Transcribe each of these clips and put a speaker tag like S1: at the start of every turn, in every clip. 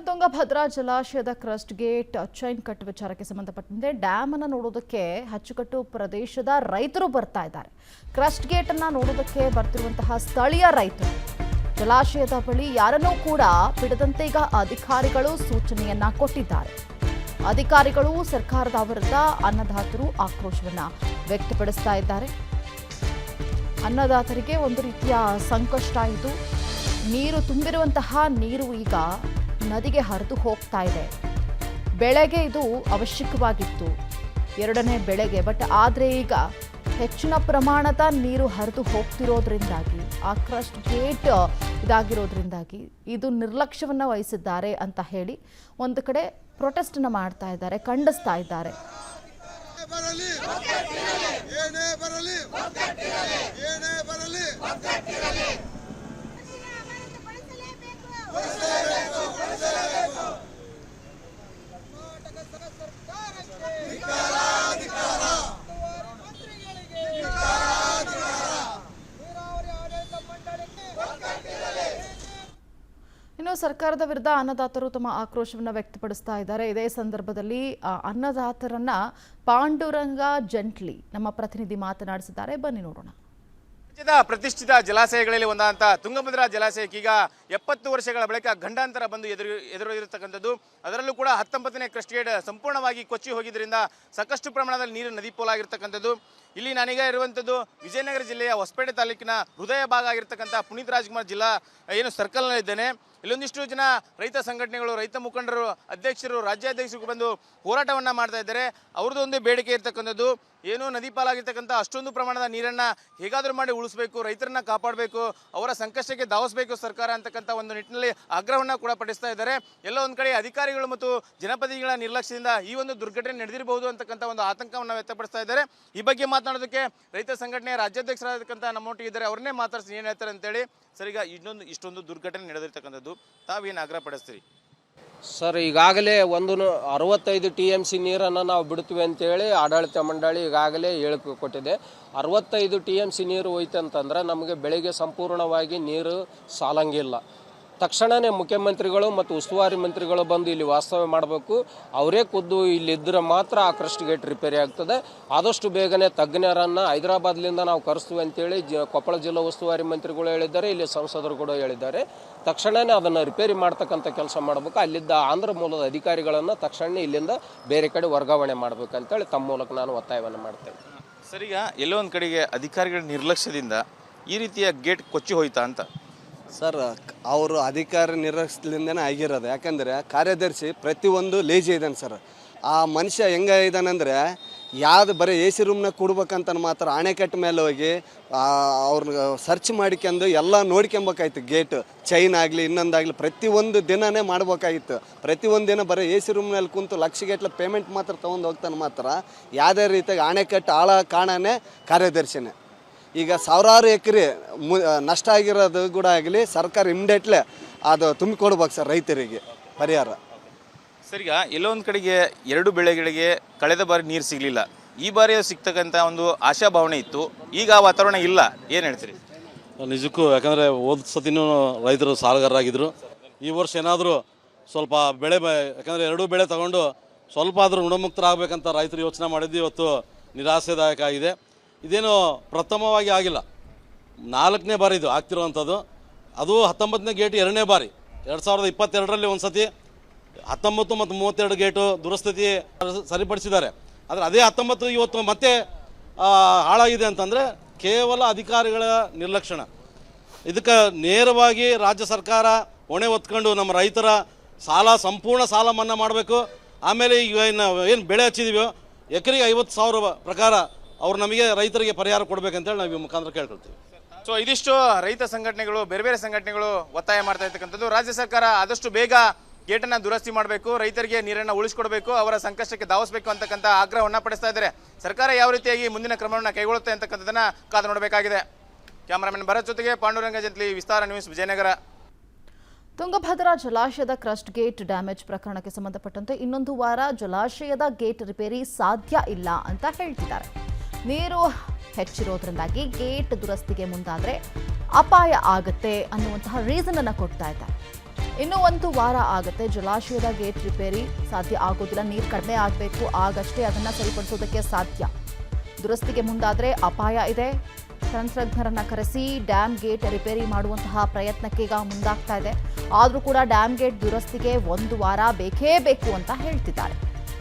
S1: ತುಂಗಭದ್ರಾ ಜಲಾಶಯದ crust gate chain cut ವಿಚಾರಕ್ಕೆ ಸಂಬಂಧಪಟ್ಟಂತೆ ಡ್ಯಾಮ್ ಅನ್ನು ನೋಡೋದಕ್ಕೆ ಅಚ್ಚುಕಟ್ಟು ಪ್ರದೇಶದ ರೈತರು ಬರ್ತಾ ಇದ್ದಾರೆ. ಕ್ರಸ್ಟ್ ಗೇಟ್ ಅನ್ನು ನೋಡೋದಕ್ಕೆ ಬರ್ತಿರುವಂತಹ ಸ್ಥಳೀಯ ರೈತರು ಜಲಾಶಯದ ಬಳಿ ಯಾರನ್ನೂ ಕೂಡ ಬಿಡದಂತೆ ಈಗ ಅಧಿಕಾರಿಗಳು ಸೂಚನೆಯನ್ನ ಕೊಟ್ಟಿದ್ದಾರೆ. ಅಧಿಕಾರಿಗಳು ಸರ್ಕಾರದ ವಿರುದ್ಧ ಅನ್ನದಾತರು ಆಕ್ರೋಶವನ್ನ ವ್ಯಕ್ತಪಡಿಸ್ತಾ ಇದ್ದಾರೆ. ಅನ್ನದಾತರಿಗೆ ಒಂದು ರೀತಿಯ ಸಂಕಷ್ಟ ಇದು. ನೀರು ತುಂಬಿರುವಂತಹ ನೀರು ಈಗ ನದಿಗೆ ಹರಿದು ಹೋಗ್ತಾ ಇದೆ. ಬೆಳೆಗೆ ಇದು ಅವಶ್ಯಕವಾಗಿತ್ತು, ಎರಡನೇ ಬೆಳೆಗೆ. ಬಟ್ ಆದರೆ ಈಗ ಹೆಚ್ಚಿನ ಪ್ರಮಾಣದ ನೀರು ಹರಿದು ಹೋಗ್ತಿರೋದ್ರಿಂದಾಗಿ ಆ ಕ್ರಸ್ಟ್ ಗೇಟ್ ಇದಾಗಿರೋದ್ರಿಂದಾಗಿ ಇದು ನಿರ್ಲಕ್ಷ್ಯವನ್ನು ವಹಿಸಿದ್ದಾರೆ ಅಂತ ಹೇಳಿ ಒಂದು ಕಡೆ ಪ್ರೊಟೆಸ್ಟ್ ಮಾಡ್ತಾ ಇದ್ದಾರೆ, ಖಂಡಿಸ್ತಾ ಇದ್ದಾರೆ. ಇನ್ನು ಸರ್ಕಾರದ ವಿರುದ್ಧ ಅನ್ನದಾತರು ತಮ್ಮ ಆಕ್ರೋಶವನ್ನು ವ್ಯಕ್ತಪಡಿಸ್ತಾ ಇದ್ದಾರೆ. ಇದೇ ಸಂದರ್ಭದಲ್ಲಿ ಅನ್ನದಾತರನ್ನ ಪಾಂಡುರಂಗ ಜಂಟ್ಲಿ ನಮ್ಮ ಪ್ರತಿನಿಧಿ ಮಾತನಾಡಿಸಿದ್ದಾರೆ. ಬನ್ನಿ ನೋಡೋಣ.
S2: ರಾಜ್ಯದ ಪ್ರತಿಷ್ಠಿತ ಜಲಾಶಯಗಳಲ್ಲಿ ಒಂದಾದಂಥ ತುಂಗಭದ್ರಾ ಜಲಾಶಯಕ್ಕೀಗ 70 ವರ್ಷಗಳ ಬಳಿಕ ಗಂಡಾಂತರ ಬಂದು ಎದುರಿರತಕ್ಕಂಥದ್ದು. ಅದರಲ್ಲೂ ಕೂಡ 19ನೇ ಕ್ರಸ್ಟ್ ಗೇಟ್ ಸಂಪೂರ್ಣವಾಗಿ ಕೊಚ್ಚಿ ಹೋಗಿದ್ದರಿಂದ ಸಾಕಷ್ಟು ಪ್ರಮಾಣದಲ್ಲಿ ನೀರು ನದಿ ಪೋಲಾಗಿರ್ತಕ್ಕಂಥದ್ದು. ಇಲ್ಲಿ ನಾನೀಗ ಇರುವಂಥದ್ದು ವಿಜಯನಗರ ಜಿಲ್ಲೆಯ ಹೊಸಪೇಟೆ ತಾಲೂಕಿನ ಹೃದಯ ಭಾಗ ಆಗಿರ್ತಕ್ಕಂಥ ಪುನೀತ್ ರಾಜ್ಕುಮಾರ್ ಜಿಲ್ಲಾ ಸರ್ಕಲ್ನಲ್ಲಿದ್ದೇನೆ. ಇಲ್ಲೊಂದಿಷ್ಟು ಜನ ರೈತ ಸಂಘಟನೆಗಳು, ರೈತ ಮುಖಂಡರು, ಅಧ್ಯಕ್ಷರು, ರಾಜ್ಯಾಧ್ಯಕ್ಷರು ಬಂದು ಹೋರಾಟವನ್ನು ಮಾಡ್ತಾ ಇದ್ದಾರೆ. ಅವ್ರದ್ದು ಒಂದು ಬೇಡಿಕೆ ಇರ್ತಕ್ಕಂಥದ್ದು, ಏನು ನದಿ ಪಾಲಾಗಿರ್ತಕ್ಕಂಥ ಅಷ್ಟೊಂದು ಪ್ರಮಾಣದ ನೀರನ್ನು ಹೇಗಾದರೂ ಮಾಡಿ ಉಳಿಸಬೇಕು, ರೈತರನ್ನ ಕಾಪಾಡಬೇಕು, ಅವರ ಸಂಕಷ್ಟಕ್ಕೆ ಧಾವಿಸಬೇಕು ಸರ್ಕಾರ ಅಂತಕ್ಕಂಥ ಒಂದು ನಿಟ್ಟಿನಲ್ಲಿ ಆಗ್ರಹವನ್ನು ಕೂಡ ಪಡಿಸ್ತಾ ಇದ್ದಾರೆ. ಎಲ್ಲ ಒಂದು ಕಡೆ ಅಧಿಕಾರಿಗಳು ಮತ್ತು ಜನಪ್ರತಿನಿಧಿಗಳ ನಿರ್ಲಕ್ಷ್ಯದಿಂದ ಈ ಒಂದು ದುರ್ಘಟನೆ ನಡೆದಿರಬಹುದು ಅಂತಕ್ಕಂಥ ಒಂದು ಆತಂಕವನ್ನು ವ್ಯಕ್ತಪಡಿಸ್ತಾ ಇದ್ದಾರೆ. ಈ ಬಗ್ಗೆ ಮಾತನಾಡೋದಕ್ಕೆ ರೈತ ಸಂಘಟನೆಯ ರಾಜ್ಯಾಧ್ಯಕ್ಷರಾಗಿರ್ತಕ್ಕಂಥ ನಮ್ಮೊಟ್ಟಿಗೆ ಇದ್ದಾರೆ. ಅವ್ರನ್ನೇ ಮಾತಾಡ್ಸಿ ಏನು ಹೇಳ್ತಾರೆ ಅಂತೇಳಿ. ಸರ್, ಈಗ ಇಷ್ಟೊಂದು ದುರ್ಘಟನೆ ನಡೆದಿರ್ತಕ್ಕಂಥದ್ದು, ತಾವೇನು ಆಗ್ರಹ ಪಡಿಸ್ತೀರಿ?
S3: ಸರ್, ಈಗಾಗಲೇ 65 TMC ನೀರನ್ನು ನಾವು ಬಿಡ್ತೀವಿ ಅಂತೇಳಿ ಆಡಳಿತ ಮಂಡಳಿ ಈಗಾಗಲೇ ಹೇಳಿಕೆ ಕೊಟ್ಟಿದೆ. 65 TMC ನೀರು ಹೋಯ್ತಂತಂದ್ರೆ ನಮಗೆ ಬೆಳೆಗೆ ಸಂಪೂರ್ಣವಾಗಿ ನೀರು ಸಾಲಂಗಿಲ್ಲ. ತಕ್ಷಣವೇ ಮುಖ್ಯಮಂತ್ರಿಗಳು ಮತ್ತು ಉಸ್ತುವಾರಿ ಮಂತ್ರಿಗಳು ಬಂದು ಇಲ್ಲಿ ವಾಸ್ತವ್ಯ ಮಾಡಬೇಕು. ಅವರೇ ಖುದ್ದು ಇಲ್ಲಿದ್ದರೆ ಮಾತ್ರ ಆ ಕ್ರಸ್ಟ್ ಗೇಟ್ ರಿಪೇರಿ ಆಗ್ತದೆ. ಆದಷ್ಟು ಬೇಗನೆ ತಜ್ಞರನ್ನು ಹೈದರಾಬಾದ್ಲಿಂದ ನಾವು ಕರೆಸ್ತೀವಿ ಅಂತೇಳಿ ಕೊಪ್ಪಳ ಜಿಲ್ಲಾ ಉಸ್ತುವಾರಿ ಮಂತ್ರಿಗಳು ಹೇಳಿದ್ದಾರೆ, ಇಲ್ಲಿ ಸಂಸದರು ಕೂಡ ಹೇಳಿದ್ದಾರೆ. ತಕ್ಷಣವೇ ಅದನ್ನು ರಿಪೇರಿ ಮಾಡ್ತಕ್ಕಂಥ ಕೆಲಸ ಮಾಡಬೇಕು. ಅಲ್ಲಿದ್ದ ಆಂಧ್ರ ಮೂಲದ ಅಧಿಕಾರಿಗಳನ್ನು ತಕ್ಷಣ ಇಲ್ಲಿಂದ ಬೇರೆ ಕಡೆ ವರ್ಗಾವಣೆ ಮಾಡಬೇಕಂತೇಳಿ ತಮ್ಮ ಮೂಲಕ ನಾನು ಒತ್ತಾಯವನ್ನು ಮಾಡ್ತೇನೆ.
S2: ಸರ್, ಈಗ ಎಲ್ಲೋ ಒಂದು ಕಡೆಗೆ ಅಧಿಕಾರಿಗಳ ನಿರ್ಲಕ್ಷ್ಯದಿಂದ ಈ ರೀತಿಯ ಗೇಟ್ ಕೊಚ್ಚಿ ಹೋಯ್ತಾ ಅಂತ?
S4: ಸರ್, ಅವರು ಅಧಿಕಾರ ನಿರ್ಲಕ್ಷ್ಯದಿಂದನೇ ಆಗಿರೋದು. ಯಾಕಂದರೆ ಕಾರ್ಯದರ್ಶಿ ಪ್ರತಿಯೊಂದು ಲೇಜಿ ಇದ್ದಾನೆ ಸರ್. ಆ ಮನುಷ್ಯ ಹೆಂಗೆ ಇದ್ದಾನಂದರೆ ಯಾವ್ದು ಬರೀ ಎ ಸಿ ರೂಮ್ನಾಗ ಕೊಡ್ಬೇಕಂತ ಮಾತ್ರ ಅಣೆಕಟ್ಟು ಮೇಲೆ ಹೋಗಿ ಅವ್ರನ್ನ ಸರ್ಚ್ ಮಾಡ್ಕೊಂಡು ಎಲ್ಲ ನೋಡ್ಕೊಬೇಕಾಯ್ತು. ಗೇಟ್ ಚೈನ್ ಆಗಲಿ ಇನ್ನೊಂದಾಗಲಿ ಪ್ರತಿಯೊಂದು ದಿನವೇ ಮಾಡ್ಬೇಕಾಗಿತ್ತು. ಪ್ರತಿಯೊಂದು ದಿನ ಬರೀ ಎ ಸಿ ರೂಮ್ನಲ್ಲಿ ಕುಂತು ಲಕ್ಷಗಟ್ಟಲೆ ಪೇಮೆಂಟ್ ಮಾತ್ರ ತೊಗೊಂಡು ಹೋಗ್ತಾನೆ. ಮಾತ್ರ ಯಾವುದೇ ರೀತಿಯಾಗಿ ಅಣೆಕಟ್ಟು ಆಳ ಕಾರಣನೇ ಕಾರ್ಯದರ್ಶಿನೇ. ಈಗ ಸಾವಿರಾರು ಎಕರೆ ನಷ್ಟ ಆಗಿರೋದು ಕೂಡ ಆಗಲಿ ಸರ್ಕಾರ ಇಮಿಡಿಯೇಟ್ಲಿ ಅದು ತುಂಬಿಕೊಡ್ಬೇಕು ಸರ್ ರೈತರಿಗೆ ಪರಿಹಾರ.
S2: ಸರ್, ಈಗ ಎಲ್ಲೋ ಒಂದು ಕಡೆಗೆ 2 ಬೆಳೆಗಳಿಗೆ ಕಳೆದ ಬಾರಿ ನೀರು ಸಿಗಲಿಲ್ಲ, ಈ ಬಾರಿ ಸಿಗ್ತಕ್ಕಂಥ ಒಂದು ಆಶಾಭಾವನೆ ಇತ್ತು. ಈಗ ಆ ವಾತಾವರಣ ಇಲ್ಲ, ಏನು ಹೇಳ್ತೀರಿ?
S5: ನಿಜಕ್ಕೂ, ಯಾಕಂದರೆ ಹೋದ ಸತಿನೂ ರೈತರು ಸಾಲಗಾರರಾಗಿದ್ದರು. ಈ ವರ್ಷ ಏನಾದರೂ ಸ್ವಲ್ಪ ಬೆಳೆ, ಯಾಕಂದರೆ 2 ಬೆಳೆ ತಗೊಂಡು ಸ್ವಲ್ಪ ಆದರೂ ಋಣಮುಕ್ತರಾಗಬೇಕಂತ ರೈತರು ಯೋಚನೆ ಮಾಡಿದ್ದು ಇವತ್ತು ನಿರಾಶೆದಾಯಕ ಆಗಿದೆ. ಇದೇನು ಪ್ರಥಮವಾಗಿ ಆಗಿಲ್ಲ, 4ನೇ ಬಾರಿ ಇದು ಆಗ್ತಿರುವಂಥದ್ದು. ಅದು 19ನೇ ಗೇಟ್ 2ನೇ ಬಾರಿ 2022ರಲ್ಲಿ ಒಂದು ಸತಿ 19 ಮತ್ತು 32 ಗೇಟು ದುರಸ್ಥಿತಿ ಸರಿಪಡಿಸಿದ್ದಾರೆ. ಆದರೆ ಅದೇ 19 ಇವತ್ತು ಮತ್ತೆ ಹಾಳಾಗಿದೆ ಅಂತಂದರೆ ಕೇವಲ ಅಧಿಕಾರಿಗಳ ನಿರ್ಲಕ್ಷ್ಯ. ಇದಕ್ಕೆ ನೇರವಾಗಿ ರಾಜ್ಯ ಸರ್ಕಾರ ಹೊಣೆ ಹೊತ್ಕೊಂಡು ನಮ್ಮ ರೈತರ ಸಂಪೂರ್ಣ ಸಾಲ ಮನ್ನಾ ಮಾಡಬೇಕು. ಆಮೇಲೆ ಈಗ ಏನು ಬೆಳೆ ಹಚ್ಚಿದೀವೋ ಎಕರೆಗೆ 50,000 ಪ್ರಕಾರ ಅವ್ರು ನಮಗೆ ರೈತರಿಗೆ ಪರಿಹಾರ ಕೊಡಬೇಕಂತೇಳಿ ನಾವು ಈ ಮುಖಾಂತರ ಕೇಳ್ಕೊಳ್ತೀವಿ.
S2: ಸೊ ಇದಿಷ್ಟು ರೈತ ಸಂಘಟನೆಗಳು, ಬೇರೆ ಬೇರೆ ಸಂಘಟನೆಗಳು ಒತ್ತಾಯ ಮಾಡ್ತಾ ಇರ್ತಕ್ಕಂಥದ್ದು. ರಾಜ್ಯ ಸರ್ಕಾರ ಆದಷ್ಟು ಬೇಗ ಗೇಟನ್ನು ದುರಸ್ತಿ ಮಾಡಬೇಕು, ರೈತರಿಗೆ ನೀರನ್ನು ಉಳಿಸ್ಕೊಡ್ಬೇಕು, ಅವರ ಸಂಕಷ್ಟಕ್ಕೆ ಧಾವಿಸಬೇಕು ಅಂತಕ್ಕಂಥ ಆಗ್ರಹವನ್ನು ಪಡಿಸ್ತಾ ಇದ್ದಾರೆ. ಸರ್ಕಾರ ಯಾವ ರೀತಿಯಾಗಿ ಮುಂದಿನ ಕ್ರಮವನ್ನು ಕೈಗೊಳ್ಳುತ್ತೆ ಅಂತಕ್ಕಂಥದ್ದನ್ನು ಕಾದು ನೋಡಬೇಕಾಗಿದೆ. ಕ್ಯಾಮರಾಮನ್ ಭರತ್ ಜೊತೆಗೆ ಪಾಂಡುರಂಗ ಜಂಟ್ಲಿ, ವಿಸ್ತಾರ ನ್ಯೂಸ್, ವಿಜಯನಗರ.
S1: ತುಂಗಭದ್ರಾ ಜಲಾಶಯದ ಕ್ರಸ್ಟ್ ಗೇಟ್ ಡ್ಯಾಮೇಜ್ ಪ್ರಕರಣಕ್ಕೆ ಸಂಬಂಧಪಟ್ಟಂತೆ ಇನ್ನೊಂದು ವಾರ ಜಲಾಶಯದ ಗೇಟ್ ರಿಪೇರಿ ಸಾಧ್ಯ ಇಲ್ಲ ಅಂತ ಹೇಳ್ತಿದ್ದಾರೆ. ನೀರು ಹೆಚ್ಚಿರೋದ್ರಿಂದಾಗಿ ಗೇಟ್ ದುರಸ್ತಿಗೆ ಮುಂದಾದರೆ ಅಪಾಯ ಆಗುತ್ತೆ ಅನ್ನುವಂತಹ ರೀಸನ್ ಅನ್ನು ಕೊಡ್ತಾ ಇದ್ದಾರೆ. ಇನ್ನು 1 ವಾರ ಆಗುತ್ತೆ. ಜಲಾಶಯದ ಗೇಟ್ ರಿಪೇರಿ ಸಾಧ್ಯ ಆಗೋದಿಲ್ಲ. ನೀರು ಕಡಿಮೆ ಆಗಬೇಕು, ಆಗಷ್ಟೇ ಅದನ್ನು ಸರಿಪಡಿಸೋದಕ್ಕೆ ಸಾಧ್ಯ. ದುರಸ್ತಿಗೆ ಮುಂದಾದರೆ ಅಪಾಯ ಇದೆ. ತಂತ್ರಜ್ಞರನ್ನ ಕರೆಸಿ ಡ್ಯಾಮ್ ಗೇಟ್ ರಿಪೇರಿ ಮಾಡುವಂತಹ ಪ್ರಯತ್ನಕ್ಕೆ ಈಗ ಮುಂದಾಗ್ತಾ ಇದೆ. ಆದರೂ ಕೂಡ ಡ್ಯಾಮ್ ಗೇಟ್ ದುರಸ್ತಿಗೆ 1 ವಾರ ಬೇಕೇ ಬೇಕು ಅಂತ ಹೇಳ್ತಿದ್ದಾರೆ.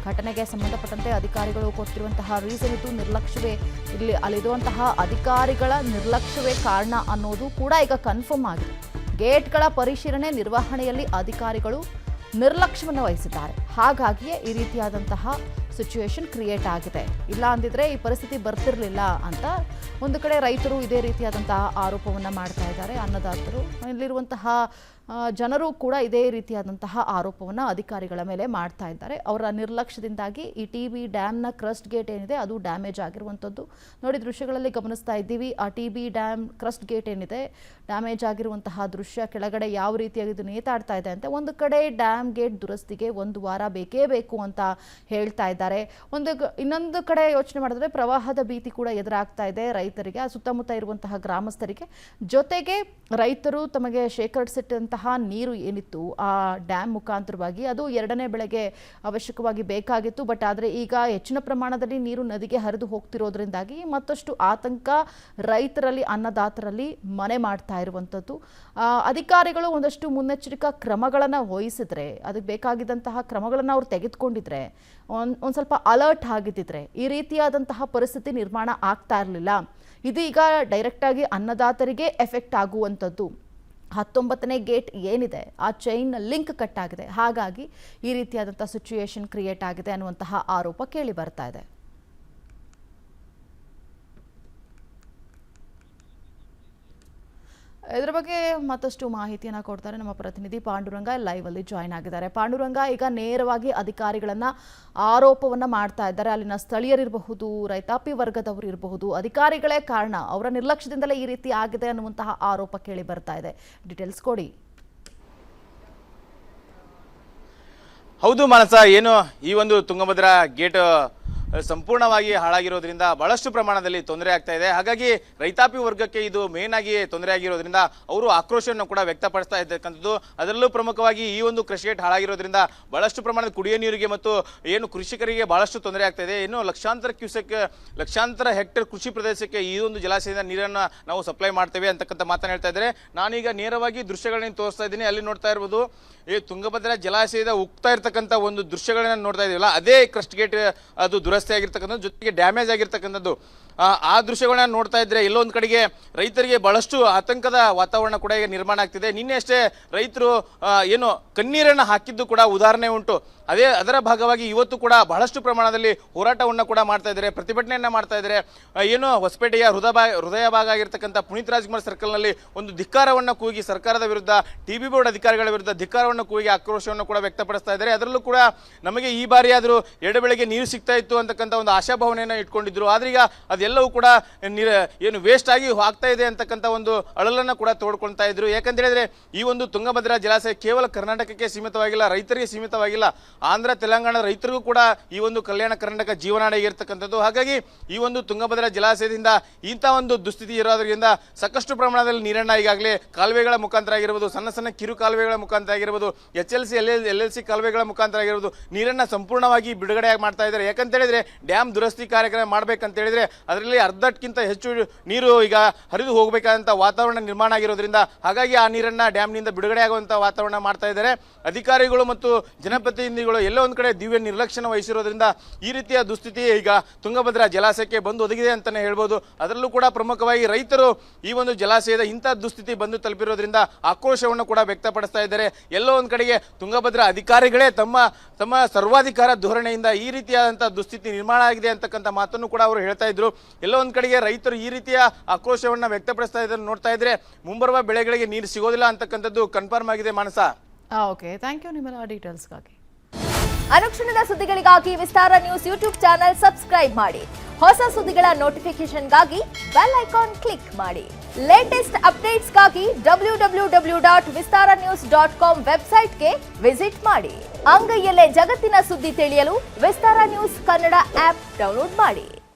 S1: ಘಟನೆಗೆ ಸಂಬಂಧಪಟ್ಟಂತೆ ಅಧಿಕಾರಿಗಳು ಕೊಟ್ಟಿರುವಂತಹ ರೀಸನ್ ಇದು ನಿರ್ಲಕ್ಷ್ಯವೇ, ಇಲ್ಲಿ ಅಲ್ಲಿರುವಂತಹ ಅಧಿಕಾರಿಗಳ ನಿರ್ಲಕ್ಷ್ಯವೇ ಕಾರಣ ಅನ್ನೋದು ಕೂಡ ಈಗ ಕನ್ಫರ್ಮ್ ಆಗಿದೆ. ಗೇಟ್ಗಳ ಪರಿಶೀಲನೆ ನಿರ್ವಹಣೆಯಲ್ಲಿ ಅಧಿಕಾರಿಗಳು ನಿರ್ಲಕ್ಷ್ಯವನ್ನು ವಹಿಸಿದ್ದಾರೆ. ಹಾಗಾಗಿಯೇ ಈ ರೀತಿಯಾದಂತಹ ಸಿಚುವೇಶನ್ ಕ್ರಿಯೇಟ್ ಆಗಿದೆ. ಇಲ್ಲ ಅಂದಿದ್ರೆ ಈ ಪರಿಸ್ಥಿತಿ ಬರ್ತಿರ್ಲಿಲ್ಲ ಅಂತ ಒಂದು ಕಡೆ ರೈತರು ಇದೇ ರೀತಿಯಾದಂತಹ ಆರೋಪವನ್ನು ಮಾಡ್ತಾ ಇದ್ದಾರೆ. ಅನ್ನದಾತರು, ಇಲ್ಲಿರುವಂತಹ ಜನರು ಕೂಡ ಇದೇ ರೀತಿಯಾದಂತಹ ಆರೋಪವನ್ನು ಅಧಿಕಾರಿಗಳ ಮೇಲೆ ಮಾಡ್ತಾ ಇದ್ದಾರೆ. ಅವರ ನಿರ್ಲಕ್ಷ್ಯದಿಂದಾಗಿ ಈ TB ಡ್ಯಾಮ್ನ ಕ್ರಸ್ಟ್ ಗೇಟ್ ಏನಿದೆ ಅದು ಡ್ಯಾಮೇಜ್ ಆಗಿರುವಂಥದ್ದು ನೋಡಿ ದೃಶ್ಯಗಳಲ್ಲಿ ಗಮನಿಸ್ತಾ ಇದ್ದೀವಿ. ಆ TB ಡ್ಯಾಮ್ ಕ್ರಸ್ಟ್ ಗೇಟ್ ಏನಿದೆ ಡ್ಯಾಮೇಜ್ ಆಗಿರುವಂತಹ ದೃಶ್ಯ ಕೆಳಗಡೆ ಯಾವ ರೀತಿಯಾಗಿ ಇದು ನೇತಾಡ್ತಾ ಇದೆ ಅಂತ. ಒಂದು ಕಡೆ ಡ್ಯಾಮ್ ಗೇಟ್ ದುರಸ್ತಿಗೆ 1 ವಾರ ಬೇಕೇ ಬೇಕು ಅಂತ ಹೇಳ್ತಾ ಇದ್ದಾರೆ. ಇನ್ನೊಂದು ಕಡೆ ಯೋಚನೆ ಮಾಡಿದ್ರೆ ಪ್ರವಾಹದ ಭೀತಿ ಕೂಡ ಎದುರಾಗ್ತಾ ಇದೆ ರೈತರಿಗೆ, ಆ ಸುತ್ತಮುತ್ತ ಇರುವಂತಹ ಗ್ರಾಮಸ್ಥರಿಗೆ. ಜೊತೆಗೆ ರೈತರು ತಮಗೆ ಶೇಖರಿಸಿಟ್ಟಂತಹ ನೀರು ಏನಿತ್ತು ಆ ಡ್ಯಾಮ್ ಮುಖಾಂತರವಾಗಿ ಅದು 2ನೇ ಬೆಳೆಗೆ ಅವಶ್ಯಕವಾಗಿ ಬೇಕಾಗಿತ್ತು. ಬಟ್ ಆದರೆ ಈಗ ಹೆಚ್ಚಿನ ಪ್ರಮಾಣದಲ್ಲಿ ನೀರು ನದಿಗೆ ಹರಿದು ಹೋಗ್ತಿರೋದ್ರಿಂದಾಗಿ ಮತ್ತಷ್ಟು ಆತಂಕ ರೈತರಲ್ಲಿ, ಅನ್ನದಾತರಲ್ಲಿ ಮನೆ ಮಾಡ್ತಾ ಇರುವಂಥದ್ದು. ಅಧಿಕಾರಿಗಳು ಒಂದಷ್ಟು ಮುನ್ನೆಚ್ಚರಿಕಾ ಕ್ರಮಗಳನ್ನು ವಹಿಸಿದ್ರೆ, ಅದಕ್ಕೆ ಬೇಕಾಗಿದ್ದಂತಹ ಕ್ರಮಗಳನ್ನು ಅವ್ರು ತೆಗೆದುಕೊಂಡಿದ್ರೆ, ಒಂದು ಸ್ವಲ್ಪ ಅಲರ್ಟ್ ಆಗಿದ್ದಿದ್ರೆ ಈ ರೀತಿಯಾದಂತಹ ಪರಿಸ್ಥಿತಿ ನಿರ್ಮಾಣ ಆಗ್ತಾ ಇರಲಿಲ್ಲ. ಇದೀಗ ಡೈರೆಕ್ಟಾಗಿ ಅನ್ನದಾತರಿಗೆ ಎಫೆಕ್ಟ್ ಆಗುವಂಥದ್ದು. 19ನೇ ಗೇಟ್ ಏನಿದೆ ಆ ಚೈನ್ ಲಿಂಕ್ ಕಟ್ ಆಗಿದೆ. ಹಾಗಾಗಿ ಈ ರೀತಿಯಾದಂಥ ಸಿಚುಯೇಷನ್ ಕ್ರಿಯೇಟ್ ಆಗಿದೆ ಅನ್ನುವಂತಹ ಆರೋಪ ಕೇಳಿ ಬರ್ತಾ ಇದೆ. ಇದರ ಬಗ್ಗೆ ಮತ್ತಷ್ಟು ಮಾಹಿತಿಯನ್ನು ಕೊಡ್ತಾರೆ ನಮ್ಮ ಪ್ರತಿನಿಧಿ ಪಾಂಡುರಂಗ, ಲೈವ್ ಅಲ್ಲಿ ಜಾಯ್ನ್ ಆಗಿದ್ದಾರೆ. ಪಾಂಡುರಂಗ, ಈಗ ನೇರವಾಗಿ ಅಧಿಕಾರಿಗಳನ್ನ ಆರೋಪವನ್ನ ಮಾಡ್ತಾ ಇದ್ದಾರೆ. ಅಲ್ಲಿನ ಸ್ಥಳೀಯರಿರಬಹುದು, ರೈತಾಪಿ ವರ್ಗದವರು ಇರಬಹುದು, ಅಧಿಕಾರಿಗಳೇ ಕಾರಣ, ಅವರ ನಿರ್ಲಕ್ಷ್ಯದಿಂದಲೇ ಈ ರೀತಿ ಆಗಿದೆ ಅನ್ನುವಂತಹ ಆರೋಪ ಕೇಳಿ ಬರ್ತಾ ಇದೆ. ಡೀಟೇಲ್ಸ್ ಕೊಡಿ.
S2: ಹೌದು ಮಾನಸ, ಏನು ಈ ಒಂದು ತುಂಗಭದ್ರಾ ಗೇಟ್ ಸಂಪೂರ್ಣವಾಗಿ ಹಾಳಾಗಿರೋದ್ರಿಂದ ಬಹಳಷ್ಟು ಪ್ರಮಾಣದಲ್ಲಿ ತೊಂದರೆ ಆಗ್ತಾ ಇದೆ. ಹಾಗಾಗಿ ರೈತಾಪಿ ವರ್ಗಕ್ಕೆ ಇದು ಮೇನ್ ಆಗಿ ತೊಂದರೆ ಆಗಿರೋದ್ರಿಂದ ಅವರು ಆಕ್ರೋಶವನ್ನು ಕೂಡ ವ್ಯಕ್ತಪಡಿಸ್ತಾ ಇರ್ತಕ್ಕಂಥದ್ದು. ಅದರಲ್ಲೂ ಪ್ರಮುಖವಾಗಿ ಈ ಒಂದು ಕೃಷಿ ಗೇಟ್ ಹಾಳಾಗಿರೋದ್ರಿಂದ ಬಹಳಷ್ಟು ಪ್ರಮಾಣದ ಕುಡಿಯೋ ನೀರಿಗೆ ಮತ್ತು ಏನು ಕೃಷಿಕರಿಗೆ ಬಹಳಷ್ಟು ತೊಂದರೆ ಆಗ್ತಾ ಇದೆ. ಏನು ಲಕ್ಷಾಂತರ ಹೆಕ್ಟೇರ್ ಕೃಷಿ ಪ್ರದೇಶಕ್ಕೆ ಈ ಒಂದು ಜಲಾಶಯದ ನೀರನ್ನು ನಾವು ಸಪ್ಲೈ ಮಾಡ್ತೇವೆ ಅಂತಕ್ಕಂಥ ಮಾತನ್ನು ಹೇಳ್ತಾ ಇದ್ದಾರೆ. ನಾನೀಗ ನೇರವಾಗಿ ದೃಶ್ಯಗಳನ್ನ ತೋರಿಸ್ತಾ ಇದ್ದೀನಿ. ಅಲ್ಲಿ ನೋಡ್ತಾ ಇರ್ಬೋದು, ಈ ತುಂಗಭದ್ರಾ ಜಲಾಶಯದ ಉಗ್ತಾ ಇರ್ತಕ್ಕಂಥ ಒಂದು ದೃಶ್ಯಗಳನ್ನ ನೋಡ್ತಾ ಇದೀವಲ್ಲ, ಅದೇ ಕ್ರಸ್ಟ್ ಗೇಟ್ ಅದು ದುರಸ್ತಿ ಆಗಿರ್ತಕ್ಕಂಥದ್ದು, ಜೊತೆಗೆ ಡ್ಯಾಮೇಜ್ ಆಗಿರ್ತಕ್ಕಂಥದ್ದು. ಆ ದೃಶ್ಯಗಳನ್ನ ನೋಡ್ತಾ ಇದ್ರೆ ಎಲ್ಲೊಂದು ಕಡೆಗೆ ರೈತರಿಗೆ ಬಹಳಷ್ಟು ಆತಂಕದ ವಾತಾವರಣ ಕೂಡ ಈಗ ನಿರ್ಮಾಣ ಆಗ್ತಿದೆ. ನಿನ್ನೆ ಅಷ್ಟೇ ರೈತರು ಏನು ಕಣ್ಣೀರನ್ನು ಹಾಕಿದ್ದು ಕೂಡ ಉದಾಹರಣೆ ಉಂಟು. ಅದರ ಭಾಗವಾಗಿ ಇವತ್ತು ಕೂಡ ಬಹಳಷ್ಟು ಪ್ರಮಾಣದಲ್ಲಿ ಹೋರಾಟವನ್ನು ಕೂಡ ಮಾಡ್ತಾ ಇದ್ದಾರೆ, ಪ್ರತಿಭಟನೆಯನ್ನ ಮಾಡ್ತಾ ಇದ್ದಾರೆ. ಏನು ಹೊಸಪೇಟೆಯ ಹೃದಯ ಭಾಗ ಆಗಿರ್ತಕ್ಕಂಥ ಪುನೀತ್ ರಾಜ್ಕುಮಾರ್ ಸರ್ಕಲ್ನಲ್ಲಿ ಒಂದು ಧಿಕ್ಕಾರವನ್ನು ಕೂಗಿ ಸರ್ಕಾರದ ವಿರುದ್ಧ, TB ಬೋರ್ಡ್ ಅಧಿಕಾರಿಗಳ ವಿರುದ್ಧ ಧಿಕ್ಕಾರವನ್ನು ಕೂಗಿ ಆಕ್ರೋಶವನ್ನು ಕೂಡ ವ್ಯಕ್ತಪಡಿಸ್ತಾ ಇದ್ದಾರೆ. ಅದರಲ್ಲೂ ಕೂಡ ನಮಗೆ ಈ ಬಾರಿ ಆದರೂ 2 ಬೆಳೆಗೆ ನೀರು ಸಿಗ್ತಾ ಇತ್ತು ಅಂತಕ್ಕಂಥ ಒಂದು ಆಶಾಭಾವನೆಯನ್ನು ಇಟ್ಕೊಂಡಿದ್ರು. ಆದ್ರೀಗ ಅದೆಲ್ಲವೂ ಕೂಡ ಏನು ವೇಸ್ಟ್ ಆಗಿ ಆಗ್ತಾ ಇದೆ ಅಂತಕ್ಕಂಥ ಒಂದು ಅಳಲನ್ನು ಕೂಡ ತೋಡ್ಕೊಳ್ತಾ ಇದ್ರು. ಯಾಕಂತ ಹೇಳಿದ್ರೆ ಈ ಒಂದು ತುಂಗಭದ್ರಾ ಜಲಾಶಯ ಕೇವಲ ಕರ್ನಾಟಕಕ್ಕೆ ಸೀಮಿತವಾಗಿಲ್ಲ, ರೈತರಿಗೆ ಸೀಮಿತವಾಗಿಲ್ಲ, ಆಂಧ್ರ ತೆಲಂಗಾಣ ರೈತರಿಗೂ ಕೂಡ ಈ ಒಂದು ಕಲ್ಯಾಣ ಕರ್ನಾಟಕ ಜೀವನಾಡಿಯಾಗಿರ್ತಕ್ಕಂಥದ್ದು. ಹಾಗಾಗಿ ಈ ಒಂದು ತುಂಗಭದ್ರಾ ಜಲಾಶಯದಿಂದ ಇಂಥ ಒಂದು ದುಸ್ಥಿತಿ ಇರೋದ್ರಿಂದ ಸಾಕಷ್ಟು ಪ್ರಮಾಣದಲ್ಲಿ ನೀರನ್ನ ಈಗಾಗಲೇ ಕಾಲುವೆಗಳ ಮುಖಾಂತರ ಆಗಿರ್ಬೋದು, ಸಣ್ಣ ಕಿರು ಕಾಲುವೆಗಳ ಮುಖಾಂತರ ಆಗಿರ್ಬೋದು, HLC LLC ಕಾಲುವೆಗಳ ಮುಖಾಂತರ ಆಗಿರ್ಬೋದು, ನೀರನ್ನ ಸಂಪೂರ್ಣವಾಗಿ ಬಿಡುಗಡೆ ಮಾಡ್ತಾ ಇದ್ದಾರೆ. ಯಾಕಂತ ಹೇಳಿದ್ರೆ ಡ್ಯಾಮ್ ದುರಸ್ತಿ ಕಾರ್ಯಕ್ರಮ ಮಾಡ್ಬೇಕಂತ ಹೇಳಿದ್ರೆ ಅದರಲ್ಲಿ ಅರ್ಧಕ್ಕಿಂತ ಹೆಚ್ಚು ನೀರು ಈಗ ಹರಿದು ಹೋಗಬೇಕಾದಂತ ವಾತಾವರಣ ನಿರ್ಮಾಣ ಆಗಿರೋದ್ರಿಂದ ಹಾಗಾಗಿ ಆ ನೀರನ್ನ ಡ್ಯಾಮ್ನಿಂದ ಬಿಡುಗಡೆ ಆಗುವಂತ ವಾತಾವರಣ ಮಾಡ್ತಾ ಇದ್ದಾರೆ. ಅಧಿಕಾರಿಗಳು ಮತ್ತು ಜನಪ್ರತಿನಿಧಿಗಳು ಎಲ್ಲೋ ಒಂದು ಕಡೆ ದಿವ್ಯ ನಿರ್ಲಕ್ಷ್ಯ ವಹಿಸಿರೋದ್ರಿಂದ ಈ ರೀತಿಯ ದುಸ್ಥಿತಿ ಈಗ ತುಂಗಭದ್ರಾ ಜಲಾಶಯಕ್ಕೆ ಬಂದು ಒದಗಿದೆ ಅಂತಾನೆ ಹೇಳ್ಬೋದು. ಅದರಲ್ಲೂ ಕೂಡ ಪ್ರಮುಖವಾಗಿ ರೈತರು ಈ ಒಂದು ಜಲಾಶಯದ ಇಂಥ ದುಸ್ಥಿತಿ ಬಂದು ತಲುಪಿರೋದ್ರಿಂದ ಆಕ್ರೋಶವನ್ನು ಕೂಡ ವ್ಯಕ್ತಪಡಿಸ್ತಾ ಇದ್ದಾರೆ. ಎಲ್ಲೋ ಒಂದು ಕಡೆಗೆ ತುಂಗಭದ್ರಾ ಅಧಿಕಾರಿಗಳೇ ತಮ್ಮ ಸರ್ವಾಧಿಕಾರ ಧೋರಣೆಯಿಂದ ಈ ರೀತಿಯಾದಂತಹ ದುಸ್ಥಿತಿ ನಿರ್ಮಾಣ ಆಗಿದೆ ಅಂತಕ್ಕಂಥ ಮಾತನ್ನು ಕೂಡ ಅವರು ಹೇಳ್ತಾ ಇದ್ರು. ಎಲ್ಲೋ ಒಂದು ಕಡೆಗೆ ರೈತರು ಈ ರೀತಿಯ ಆಕ್ರೋಶವನ್ನು ವ್ಯಕ್ತಪಡಿಸ್ತಾ ಇದ್ದಾರೆ. ನೋಡ್ತಾ ಇದ್ರೆ ಮುಂಬರುವ ಬೆಳೆಗಳಿಗೆ ನೀರು ಸಿಗೋದಿಲ್ಲ ಅಂತಕ್ಕಂಥದ್ದು ಕನ್ಫರ್ಮ್ ಆಗಿದೆ. ಮಾನಸ,
S1: ಓಕೆ, ಥ್ಯಾಂಕ್ ಯು ನಿಮ್ಮೆಲ್ಲ ಡೀಟೇಲ್ಸ್ಗಾಗಿ.
S6: ಅನುಕ್ಷಣದ ಸುದ್ದಿಗಳಿಗಾಗಿ ವಿಸ್ತಾರ ನ್ಯೂಸ್ ಯೂಟ್ಯೂಬ್ ಚಾನೆಲ್ ಸಬ್ಸ್ಕ್ರೈಬ್ ಮಾಡಿ. ಹೊಸ ಸುದ್ದಿಗಳ ನೋಟಿಫಿಕೇಶನ್ಗಾಗಿ ಬೆಲ್ ಐಕಾನ್ ಕ್ಲಿಕ್ ಮಾಡಿ. ಲೇಟೆಸ್ಟ್ ಅಪ್ಡೇಟ್ಸ್ಗಾಗಿ www.vistaranews.com ವೆಬ್ಸೈಟ್ಗೆ ವಿಸಿಟ್ ಮಾಡಿ. ಅಂಗೈಯಲ್ಲೇ ಜಗತ್ತಿನ ಸುದ್ದಿ ತಿಳಿಯಲು ವಿಸ್ತಾರ ನ್ಯೂಸ್ ಕನ್ನಡ ಆಪ್ ಡೌನ್ಲೋಡ್ ಮಾಡಿ.